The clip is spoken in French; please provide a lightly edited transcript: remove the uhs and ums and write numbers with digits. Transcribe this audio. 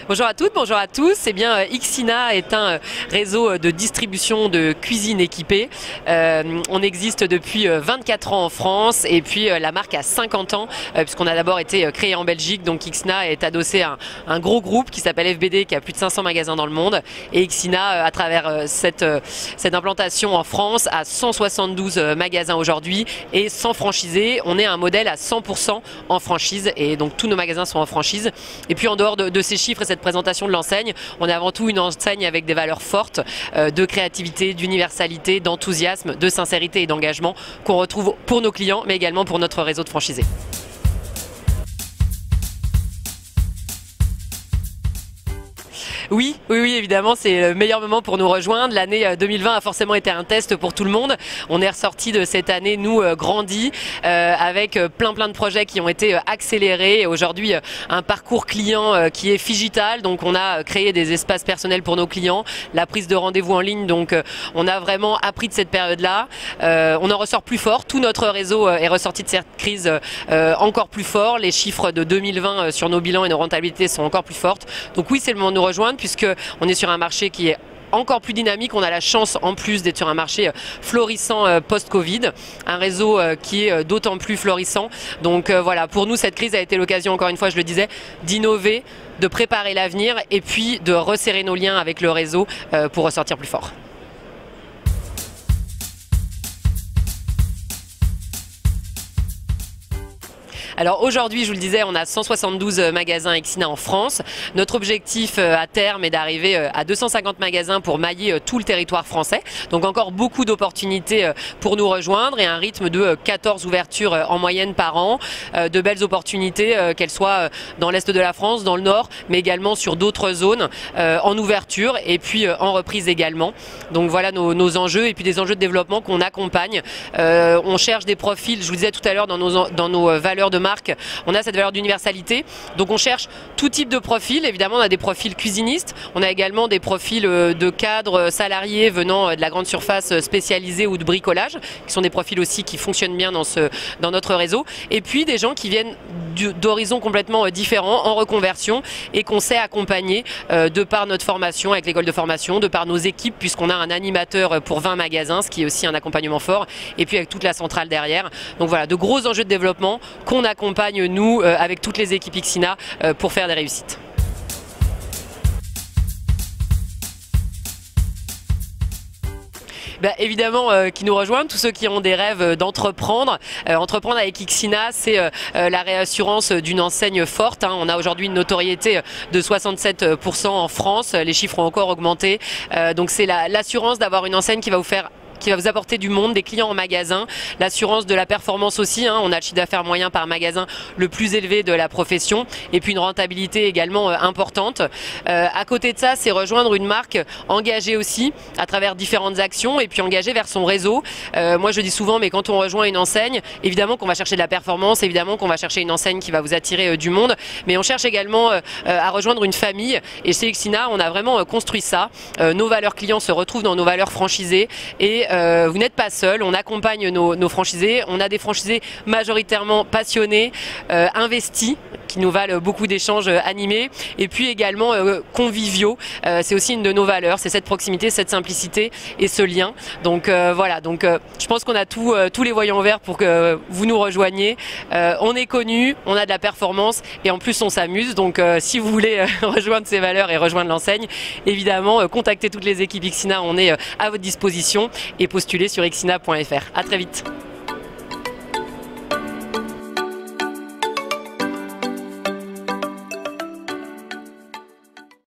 Bonjour à toutes, bonjour à tous. Eh bien, Xina est un réseau de distribution de cuisine équipée. On existe depuis 24 ans en France et puis la marque a 50 ans puisqu'on a d'abord été créé en Belgique. Donc Xina est adossé à un gros groupe qui s'appelle FBD qui a plus de 500 magasins dans le monde. Et Xina, à travers cette implantation en France, a 172 magasins aujourd'hui et sans franchisés. On est un modèle à 100% en franchise et donc tous nos magasins sont en franchise. Et puis en dehors de ces chiffres et cette présentation de l'enseigne, on est avant tout une enseigne avec des valeurs fortes de créativité, d'universalité, d'enthousiasme, de sincérité et d'engagement qu'on retrouve pour nos clients mais également pour notre réseau de franchisés. Oui, évidemment, c'est le meilleur moment pour nous rejoindre. L'année 2020 a forcément été un test pour tout le monde. On est ressorti de cette année, nous, grandis, avec plein de projets qui ont été accélérés. Et aujourd'hui, un parcours client qui est phygital. Donc, on a créé des espaces personnels pour nos clients, la prise de rendez-vous en ligne. Donc, on a vraiment appris de cette période-là. On en ressort plus fort. Tout notre réseau est ressorti de cette crise encore plus fort. Les chiffres de 2020 sur nos bilans et nos rentabilités sont encore plus fortes. Donc oui, c'est le moment de nous rejoindre puisqu'on est sur un marché qui est encore plus dynamique. On a la chance en plus d'être sur un marché florissant post-Covid, un réseau qui est d'autant plus florissant. Donc voilà, pour nous cette crise a été l'occasion, encore une fois je le disais, d'innover, de préparer l'avenir et puis de resserrer nos liens avec le réseau pour ressortir plus fort. Alors aujourd'hui, je vous le disais, on a 172 magasins Xina en France. Notre objectif à terme est d'arriver à 250 magasins pour mailler tout le territoire français. Donc encore beaucoup d'opportunités pour nous rejoindre et un rythme de 14 ouvertures en moyenne par an. De belles opportunités, qu'elles soient dans l'est de la France, dans le nord, mais également sur d'autres zones en ouverture et puis en reprise également. Donc voilà nos enjeux et puis des enjeux de développement qu'on accompagne. On cherche des profils, je vous disais tout à l'heure dans nos valeurs de marque, on a cette valeur d'universalité, donc on cherche tout type de profil. Évidemment, on a des profils cuisinistes, on a également des profils de cadres salariés venant de la grande surface spécialisée ou de bricolage, qui sont des profils aussi qui fonctionnent bien dans notre réseau, et puis des gens qui viennent d'horizons complètement différents, en reconversion, et qu'on sait accompagner de par notre formation avec l'école de formation, de par nos équipes, puisqu'on a un animateur pour 20 magasins, ce qui est aussi un accompagnement fort, et puis avec toute la centrale derrière. Donc voilà, de gros enjeux de développement qu'on accompagne nous avec toutes les équipes Xina pour faire des réussites. Évidemment qui nous rejoignent, tous ceux qui ont des rêves d'entreprendre. Entreprendre avec Xina, c'est la réassurance d'une enseigne forte. On a aujourd'hui une notoriété de 67% en France, les chiffres ont encore augmenté. Donc c'est l'assurance d'avoir une enseigne qui va vous apporter du monde, des clients en magasin, l'assurance de la performance aussi, on a le chiffre d'affaires moyen par magasin le plus élevé de la profession et puis une rentabilité également importante. À côté de ça, c'est rejoindre une marque engagée aussi à travers différentes actions et puis engagée vers son réseau. Moi je dis souvent, mais quand on rejoint une enseigne, évidemment qu'on va chercher de la performance, évidemment qu'on va chercher une enseigne qui va vous attirer du monde, mais on cherche également à rejoindre une famille et chez Xina, on a vraiment construit ça. Nos valeurs clients se retrouvent dans nos valeurs franchisées et vous n'êtes pas seul, on accompagne nos franchisés, on a des franchisés majoritairement passionnés, investis, qui nous valent beaucoup d'échanges animés et puis également conviviaux. C'est aussi une de nos valeurs, c'est cette proximité, cette simplicité et ce lien. Donc voilà, je pense qu'on a tous les voyants verts pour que vous nous rejoigniez. On est connus, on a de la performance et en plus on s'amuse. Donc si vous voulez rejoindre ces valeurs et rejoindre l'enseigne, évidemment contactez toutes les équipes Xina, on est à votre disposition et postulez sur xina.fr. À très vite.